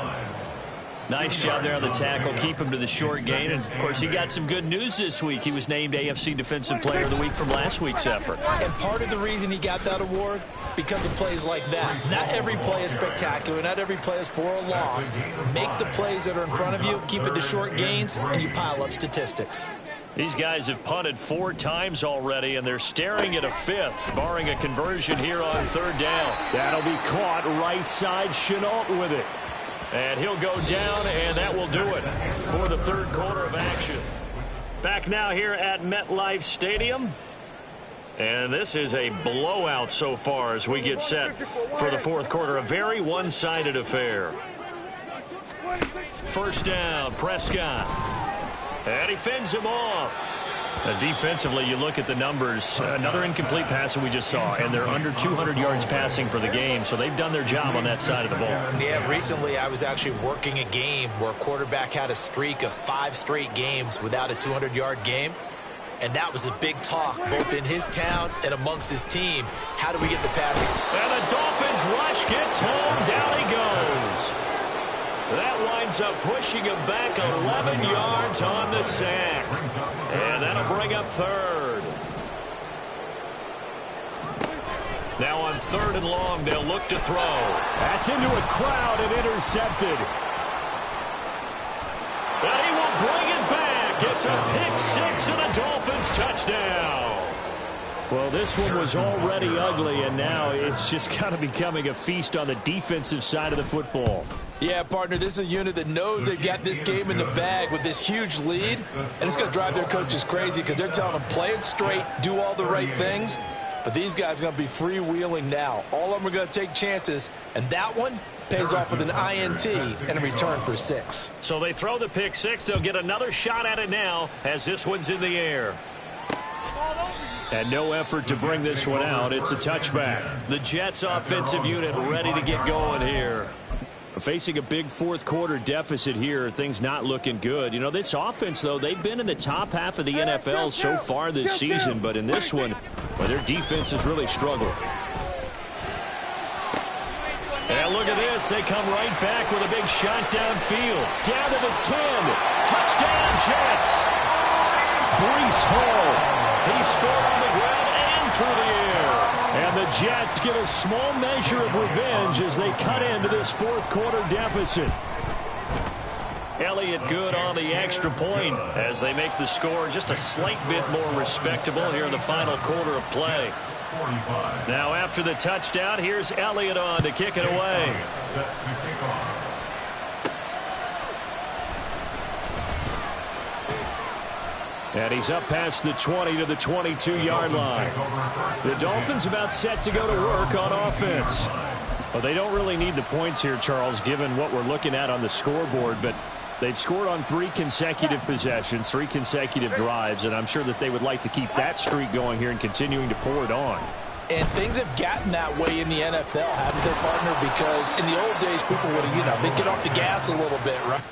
[SPEAKER 3] Nice job there on the tackle. Keep him to the short gain. And, of course, he got some good news this week. He was named AFC Defensive Player of the Week from last week's effort.
[SPEAKER 4] And part of the reason he got that award, because of plays like that. Not every play is spectacular. Not every play is for a loss. Make the plays that are in front of you, keep it to short gains, and you pile up statistics.
[SPEAKER 3] These guys have punted 4 times already, and they're staring at a 5th, barring a conversion here on 3rd down.
[SPEAKER 9] That'll be caught right side. Chenault with it.
[SPEAKER 3] And he'll go down, and that will do it for the 3rd quarter of action. Back now here at MetLife Stadium. And this is a blowout so far as we get set for the 4th quarter. A very one-sided affair. 1st down, Prescott. And he fends him off. Defensively, you look at the numbers. Another incomplete pass that we just saw, and they're under 200 yards passing for the game, so they've done their job on that side of the ball.
[SPEAKER 4] Yeah, recently I was actually working a game where a quarterback had a streak of 5 straight games without a 200-yard game, and that was a big talk, both in his town and amongst his team. How do we get the passing?
[SPEAKER 3] And the Dolphins rush gets home. Down he goes. That winds up pushing him back 11 yards on the sack. And that'll bring up 3rd. Now on 3rd and long, they'll look to throw.
[SPEAKER 9] That's into a crowd and intercepted.
[SPEAKER 3] And he will bring it back. It's a pick-6 and a Dolphins touchdown.
[SPEAKER 9] Well, this one was already ugly, and now it's just kind of becoming a feast on the defensive side of the football.
[SPEAKER 4] Yeah, partner, this is a unit that knows they've got this game in the bag with this huge lead, and it's going to drive their coaches crazy because they're telling them, play it straight, do all the right things, but these guys are going to be freewheeling now. All of them are going to take chances, and that one pays off with an INT and a return for 6.
[SPEAKER 3] So they throw the pick-6. They'll get another shot at it now as this one's in the air.
[SPEAKER 9] And no effort to bring this one out. It's a touchback.
[SPEAKER 3] The Jets offensive unit ready to get going here.
[SPEAKER 9] Facing a big 4th quarter deficit here, things not looking good. You know, this offense, though, they've been in the top half of the NFL so far this season, but in this one, well, their defense has really struggled.
[SPEAKER 3] And look at this. They come right back with a big shot downfield. Down to the 10. Touchdown, Jets.
[SPEAKER 9] Breece Hall.
[SPEAKER 3] He scored on the ground and through the air.
[SPEAKER 9] And the Jets get a small measure of revenge as they cut into this 4th quarter deficit.
[SPEAKER 3] And Elliott good on the extra point as they make the score just a slight bit more respectable here in the final quarter of play. Now after the touchdown, here's Elliott on to kick it away.
[SPEAKER 5] Set to kick off.
[SPEAKER 3] And he's up past the 20 to the 22-yard line. The Dolphins about set to go to work on offense. Well, they don't really need the points here, Charles, given what we're looking at on the scoreboard, but they've scored on 3 consecutive possessions, 3 consecutive drives, and I'm sure that they would like to keep that streak going here and continuing to pour it on.
[SPEAKER 7] And things have gotten that way in the NFL, haven't they, partner? Because in the old days, people would have, they'd get off the gas a little bit, right?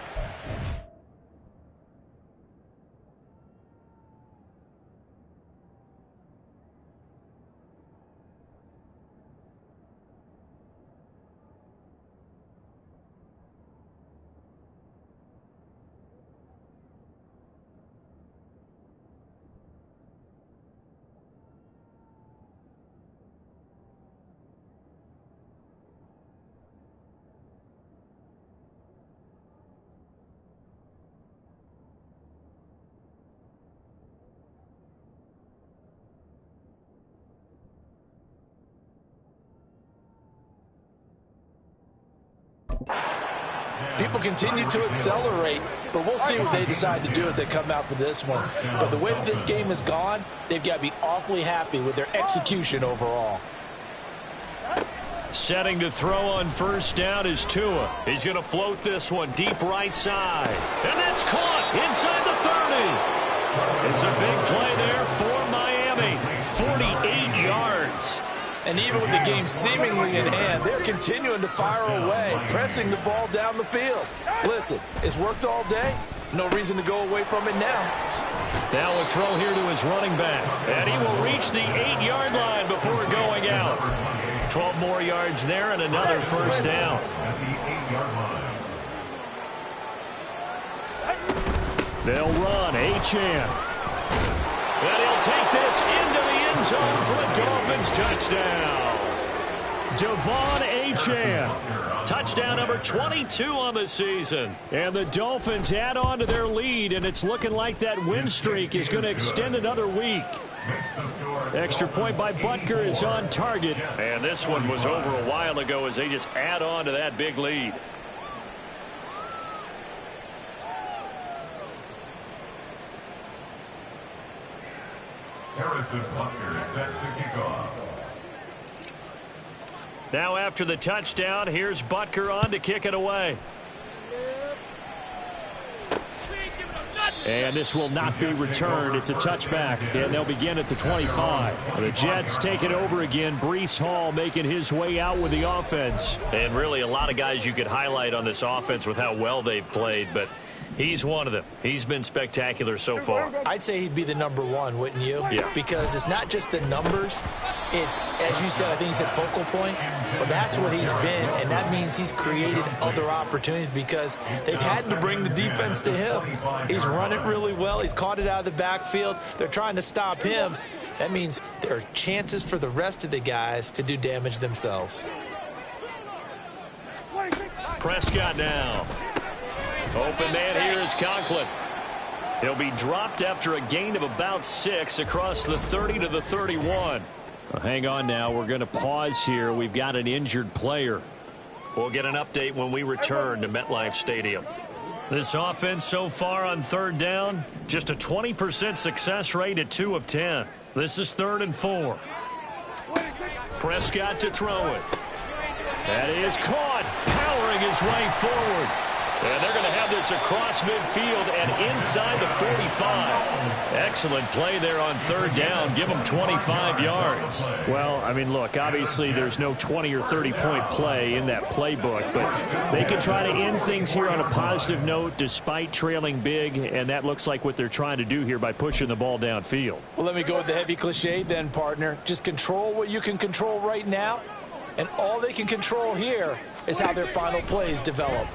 [SPEAKER 7] People continue to accelerate, but we'll see what they decide to do as they come out for this one. But the way that this game has gone, they've got to be awfully happy with their execution overall.
[SPEAKER 3] Setting to throw on first down is Tua. He's going to float this one deep right side. And that's caught inside the 30. It's a big play there for Miami. 48 yards.
[SPEAKER 7] And even with the game seemingly in hand, they're continuing to fire away, pressing the ball down the field. Listen, it's worked all day. No reason to go away from it now.
[SPEAKER 3] Now a throw here to his running back. And he will reach the 8-yard line before going out. 12 more yards there and another first down. They'll run. Achane. And he'll take this into the end zone for a Dolphins touchdown. Devon Achane. Touchdown number 22 on the season. And the Dolphins add on to their lead, and it's looking like that win streak is going to extend another week. Extra point by Butker is on target. And this one was over a while ago as they just add on to that big lead.
[SPEAKER 5] Harrison Butker set to kick off.
[SPEAKER 3] Now after the touchdown, here's Butker on to kick it away. And this will not be returned. It's a touchback, and they'll begin at the 25. The Jets take it over again. Breece Hall making his way out with the offense. And really a lot of guys you could highlight on this offense with how well they've played, but he's one of them. He's been spectacular so far.
[SPEAKER 7] I'd say he'd be the number one, wouldn't you?
[SPEAKER 3] Yeah.
[SPEAKER 7] Because it's not just the numbers. It's, as you said, I think you said focal point. But that's what he's been, and that means he's created other opportunities because they've had to bring the defense to him. He's run it really well. He's caught it out of the backfield. They're trying to stop him. That means there are chances for the rest of the guys to do damage themselves.
[SPEAKER 3] Prescott now. Open man here is Conklin. He'll be dropped after a gain of about 6 across the 30 to the 31. Well, hang on now. We're going to pause here. We've got an injured player. We'll get an update when we return to MetLife Stadium. This offense so far on third down, just a 20% success rate at 2 of 10. This is 3rd and 4. Prescott to throw it. That is caught, powering his way forward. And they're going to have this across midfield and inside the 45. Excellent play there on third down. Give them 25 yards. Well, I mean, look, obviously there's no 20 or 30-point play in that playbook, but they can try to end things here on a positive note despite trailing big, and that looks like what they're trying to do here by pushing the ball downfield.
[SPEAKER 7] Well, let me go with the heavy cliche then, partner. Just control what you can control right now, and all they can control here is how their final plays develop.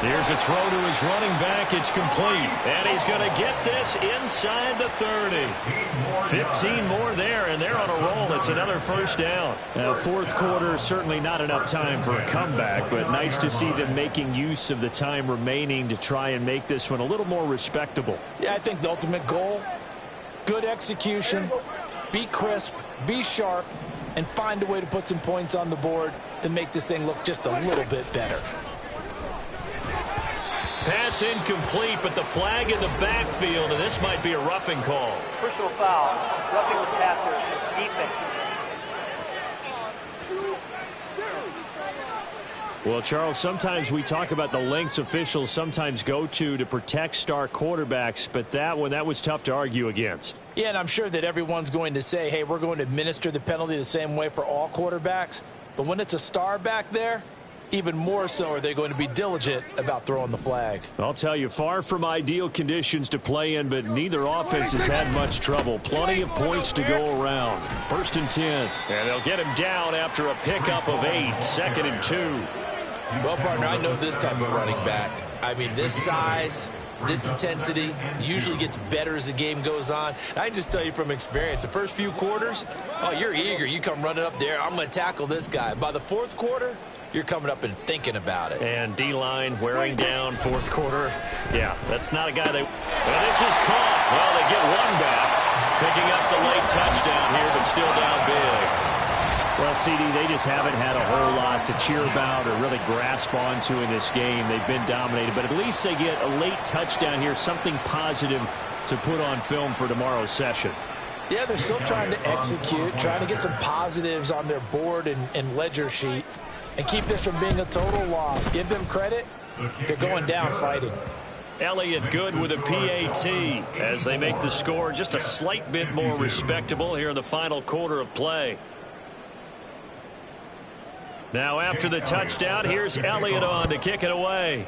[SPEAKER 3] Here's a throw to his running back. It's complete. And he's going to get this inside the 30. 15 more there, and they're on a roll. It's another first down. Now, fourth quarter, certainly not enough time for a comeback, but nice to see them making use of the time remaining to try and make this one a little more respectable.
[SPEAKER 7] Yeah, I think the ultimate goal, good execution, be crisp, be sharp, and find a way to put some points on the board to make this thing look just a little bit better.
[SPEAKER 3] Pass incomplete, but the flag in the backfield, and this might be a roughing call.
[SPEAKER 6] Personal foul, roughing the passer, defense.
[SPEAKER 9] Well, Charles, sometimes we talk about the lengths officials sometimes go to protect star quarterbacks, but that was tough to argue against.
[SPEAKER 7] Yeah, and I'm sure that everyone's going to say, hey, we're going to administer the penalty the same way for all quarterbacks. But when it's a star back there, even more so are they going to be diligent about throwing the flag.
[SPEAKER 9] I'll tell you, far from ideal conditions to play in, but neither offense has had much trouble. Plenty of points to go around. 1st and 10.
[SPEAKER 3] And they'll get him down after a pickup of 8. 2nd and 2.
[SPEAKER 4] Well, partner, I know this type of running back. I mean, this size, this intensity usually gets better as the game goes on. I can just tell you from experience, the first few quarters, oh, you're eager. You come running up there, I'm going to tackle this guy. By the fourth quarter, you're coming up and thinking about it.
[SPEAKER 3] And D-line wearing down fourth quarter. Yeah, that's not a guy they... Well, this is caught. Well, they get one back. Picking up the late touchdown here, but still down big.
[SPEAKER 9] Well, CD, they just haven't had a whole lot to cheer about or really grasp onto in this game. They've been dominated, but at least they get a late touchdown here, something positive to put on film for tomorrow's session.
[SPEAKER 7] Yeah, they're still trying to execute, trying to get some positives on their board and ledger sheet and keep this from being a total loss. Give them credit. They're going down fighting.
[SPEAKER 3] Elliott good with a PAT as they make the score just a slight bit more respectable here in the final quarter of play. Now after the touchdown, here's Elliott on to kick it away.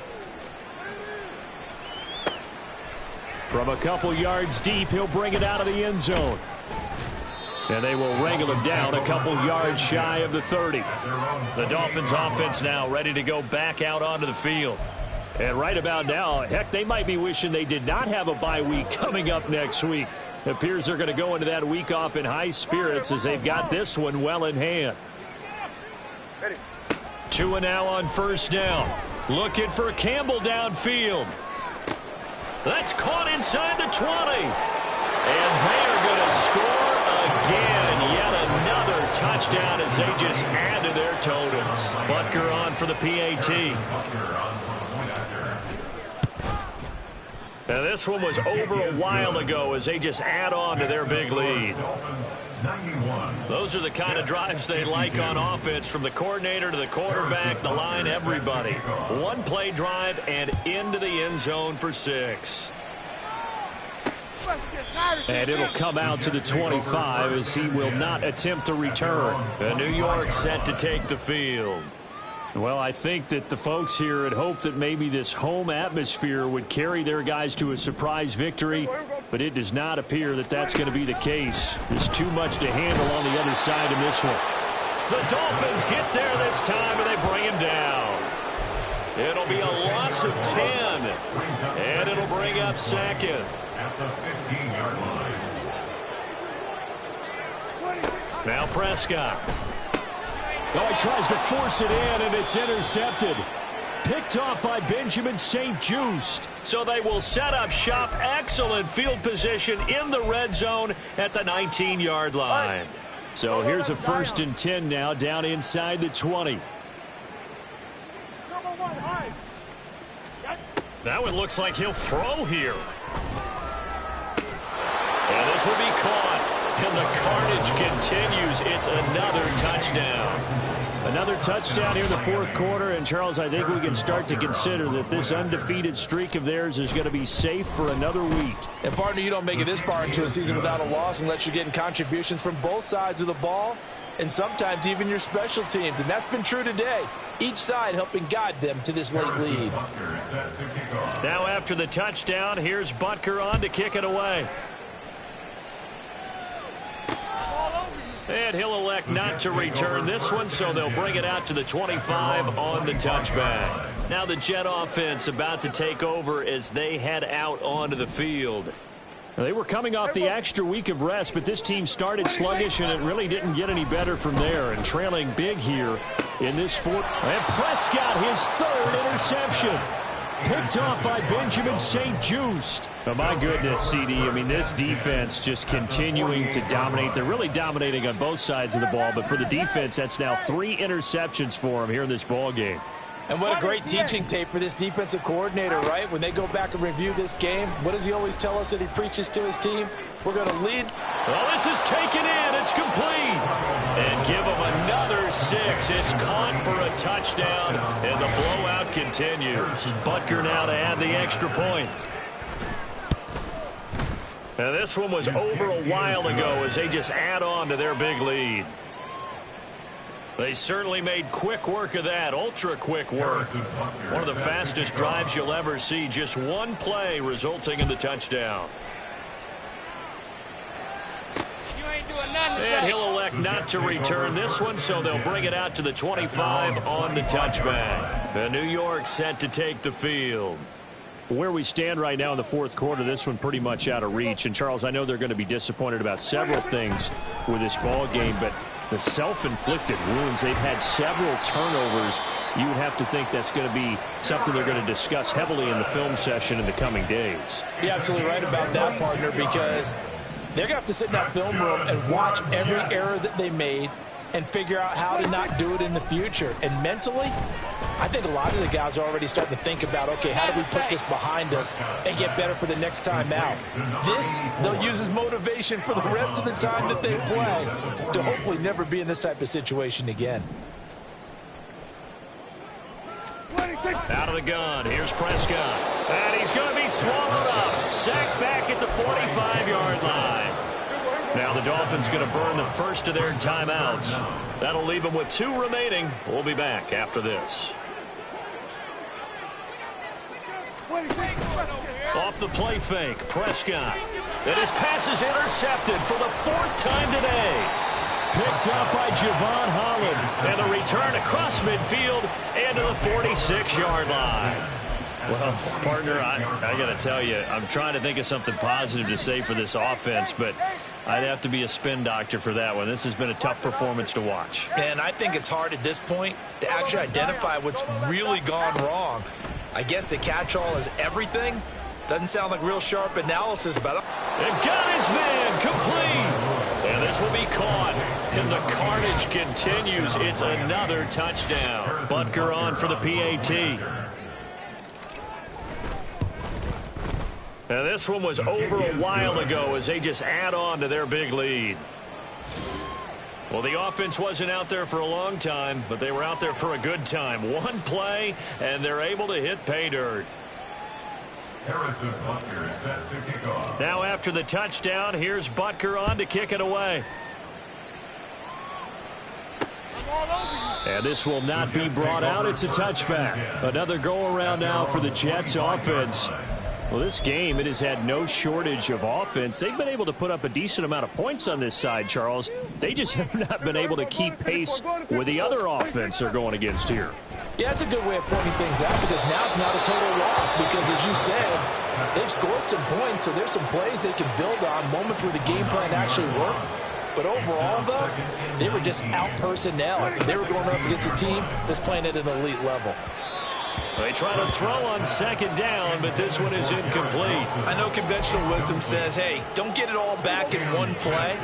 [SPEAKER 9] From a couple yards deep, he'll bring it out of the end zone. And they will wrangle him down a couple yards shy of the 30.
[SPEAKER 3] The Dolphins offense now ready to go back out onto the field.
[SPEAKER 9] And right about now, heck, they might be wishing they did not have a bye week coming up next week. It appears they're going to go into that week off in high spirits as they've got this one well in hand.
[SPEAKER 3] 2 now on first down. Looking for Campbell downfield. That's caught inside the 20. And they are going to score again. Yet another touchdown as they just add to their totals. Butker on for the PAT. Now this one was over a while ago as they just add on to their big lead. Those are the kind of drives they like on offense, from the coordinator to the quarterback, the line, everybody. One play drive and into the end zone for 6.
[SPEAKER 9] And it'll come out to the 25 as he will not attempt to return.
[SPEAKER 3] And New York set to take the field.
[SPEAKER 9] Well, I think that the folks here had hoped that maybe this home atmosphere would carry their guys to a surprise victory, but it does not appear that that's going to be the case. There's too much to handle on the other side of this one.
[SPEAKER 3] The Dolphins get there this time, and they bring him down. It'll be a loss of 10, and it'll bring up second.
[SPEAKER 5] At the 15-yard line.
[SPEAKER 3] Now Prescott.
[SPEAKER 9] Oh, he tries to force it in, and it's intercepted. Picked off by Benjamin St-Juste.
[SPEAKER 3] So they will set up shop. Excellent field position in the red zone at the 19-yard line.
[SPEAKER 9] So here's a 1st and 10 now, down inside the 20.
[SPEAKER 3] Now it looks like he'll throw here. And this will be caught. And the carnage continues. It's another touchdown.
[SPEAKER 9] Another touchdown here in the fourth quarter. And, Charles, I think we can start to consider that this undefeated streak of theirs is going to be safe for another week.
[SPEAKER 7] And, partner, you don't make it this far into a season without a loss unless you're getting contributions from both sides of the ball and sometimes even your special teams. And that's been true today. Each side helping guide them to this late lead.
[SPEAKER 3] Now after the touchdown, here's Butker on to kick it away. And he'll elect not to return this one, so they'll bring it out to the 25 on the touchback. Now the Jet offense about to take over as they head out onto the field.
[SPEAKER 9] They were coming off the extra week of rest, but this team started sluggish, and it really didn't get any better from there. And trailing big here in this fourth. And Prescott, his third interception. Picked off by Benjamin St-Juste. Oh, my goodness, CD. I mean, this defense just continuing to dominate. They're really dominating on both sides of the ball, but for the defense, that's now 3 interceptions for them here in this ball game.
[SPEAKER 7] And what a great teaching tape for this defensive coordinator, right? When they go back and review this game, what does he always tell us that he preaches to his team? We're going to lead.
[SPEAKER 3] Well, this is taken in. It's complete. And give him another 6. It's caught for a touchdown, and the blowout continues. Butker now to add the extra point. Now, this one was over a while ago as they just add on to their big lead. They certainly made quick work of that, ultra-quick work. One of the fastest drives you'll ever see, just one play resulting in the touchdown. And he'll elect not to return this one, so they'll bring it out to the 25 on the touchback. The New York set to take the field.
[SPEAKER 9] Where we stand right now in the fourth quarter, this one pretty much out of reach. And, Charles, I know they're going to be disappointed about several things with this ball game, but the self-inflicted wounds, they've had several turnovers. You would have to think that's going to be something they're going to discuss heavily in the film session in the coming days.
[SPEAKER 7] You're absolutely right about that, partner, because they're going to have to sit in that film room and watch every error that they made and figure out how to not do it in the future. And mentally, I think a lot of the guys are already starting to think about, okay, how do we put this behind us and get better for the next time out? This, they'll use as motivation for the rest of the time that they play to hopefully never be in this type of situation again.
[SPEAKER 3] Out of the gun, here's Prescott. And he's going to be swallowed up. Sacked back at the 45-yard line. Now the Dolphins going to burn the first of their timeouts. That'll leave them with 2 remaining. We'll be back after this. Off the play fake, Prescott. And his pass is intercepted for the 4th time today. Picked up by Javon Holland. And the return across midfield and to the 46-yard line. Well, partner, I got to tell you, I'm trying to think of something positive to say for this offense, but I'd have to be a spin doctor for that one. This has been a tough performance to watch.
[SPEAKER 4] And I think it's hard at this point to actually identify what's really gone wrong. I guess the catch-all is everything. Doesn't sound like real sharp analysis, but...
[SPEAKER 3] And got his man complete. And this will be caught. And the carnage continues. It's another touchdown. Butker on for the PAT. Now, this one was over a while ago as they just add on to their big lead. Well, the offense wasn't out there for a long time, but they were out there for a good time. One play, and they're able to hit pay dirt.
[SPEAKER 5] Harrison Butker set to kick off.
[SPEAKER 3] Now, after the touchdown, here's Butker on to kick it away.
[SPEAKER 9] And this will not be brought out. It's a touchback. Another go-around now for the Jets offense. Well, this game, it has had no shortage of offense. They've been able to put up a decent amount of points on this side, Charles. They just have not been able to keep pace with the other offense they're going against here.
[SPEAKER 7] Yeah, that's a good way of pointing things out because now it's not a total loss because, as you said, they've scored some points, so there's some plays they can build on, moments where the game plan actually worked. But overall, though, they were just out personnel. They were going up against a team that's playing at an elite level.
[SPEAKER 3] They try to throw on second down, but this one is incomplete.
[SPEAKER 4] I know conventional wisdom says, hey, don't get it all back in one play.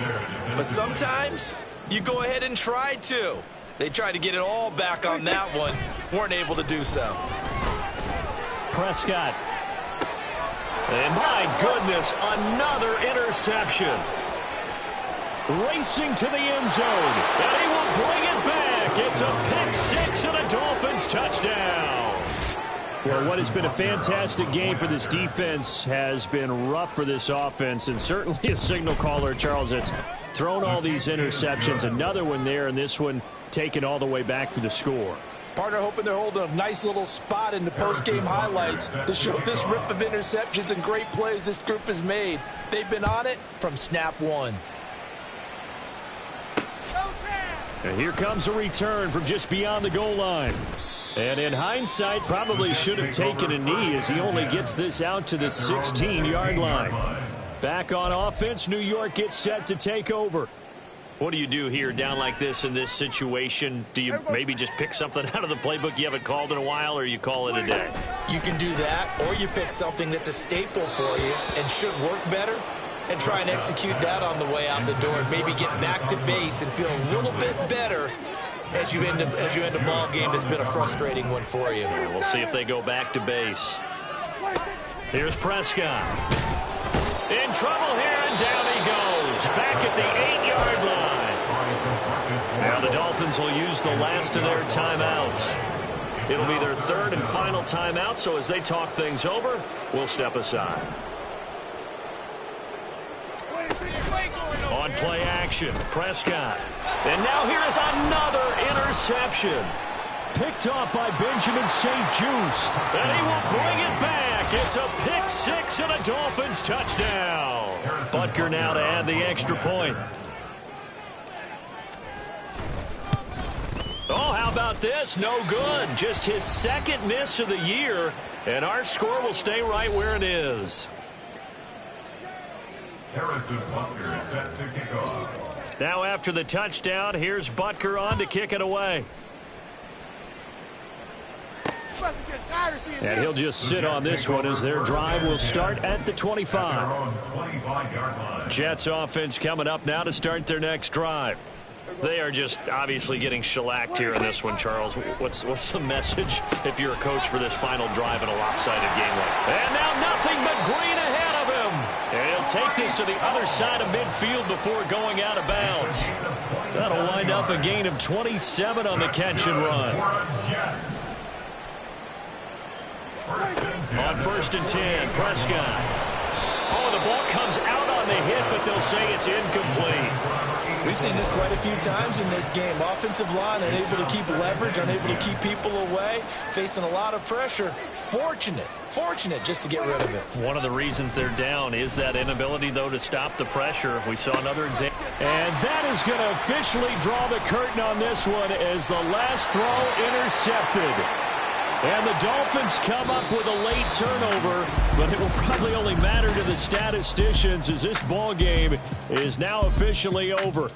[SPEAKER 4] But sometimes you go ahead and try to. They tried to get it all back on that one. Weren't able to do so.
[SPEAKER 3] Prescott. And my goodness, another interception. Racing to the end zone. And he will bring it back. It's a pick six and a Dolphins touchdown.
[SPEAKER 9] Well, what has been a fantastic game for this defense has been rough for this offense, and certainly a signal caller, Charles, that's thrown all these interceptions. Another one there, and this one taken all the way back for the score.
[SPEAKER 7] Partner hoping they're holding a nice little spot in the post-game highlights to show this rip of interceptions and great plays this group has made. They've been on it from snap one.
[SPEAKER 9] And here comes a return from just beyond the goal line. And in hindsight, probably should have taken a knee as he only gets this out to the 16-yard line. Back on offense, New York gets set to take over. What do you do here down like this in this situation? Do you maybe just pick something out of the playbook you haven't called in a while, or you call it a day?
[SPEAKER 4] You can do that, or you pick something that's a staple for you and should work better and try and execute that on the way out the door and maybe get back to base and feel a little bit better as you end a ball game that's been a frustrating one for you.
[SPEAKER 9] We'll see if they go back to base. Here's Prescott. In trouble here, and down he goes. Back at the 8-yard line. Now the Dolphins will use the last of their timeouts. It'll be their third and final timeout, so as they talk things over, we'll step aside. On play action, Prescott. And now here is another interception. Picked off by Benjamin St-Juste. And he will bring it back. It's a pick six and a Dolphins touchdown. Butker now to add the extra point. Oh, how about this? No good. Just his second miss of the year. And our score will stay right where it is.
[SPEAKER 5] Harrison Butker is set to kick off.
[SPEAKER 9] Now after the touchdown, here's Butker on to kick it away. And he'll just sit on this one as their drive will start at the 25. Jets offense coming up now to start their next drive. They are just obviously getting shellacked here in this one, Charles. What's the message if you're a coach for this final drive in a lopsided game like that? And now nothing but green ahead of him. And he'll take this to the other side of midfield before going out of bounds. That'll wind up a gain of 27 on the catch and run. On 1st and 10, Prescott. Oh, the ball comes out on the hit, but they'll say it's incomplete.
[SPEAKER 4] We've seen this quite a few times in this game. Offensive line unable to keep leverage, unable to keep people away, facing a lot of pressure. Fortunate just to get rid of it.
[SPEAKER 9] One of the reasons they're down is that inability, though, to stop the pressure. We saw another example. And that is going to officially draw the curtain on this one as the last throw intercepted. And the Dolphins come up with a late turnover, but it will probably only matter to the statisticians as this ball game is now officially over.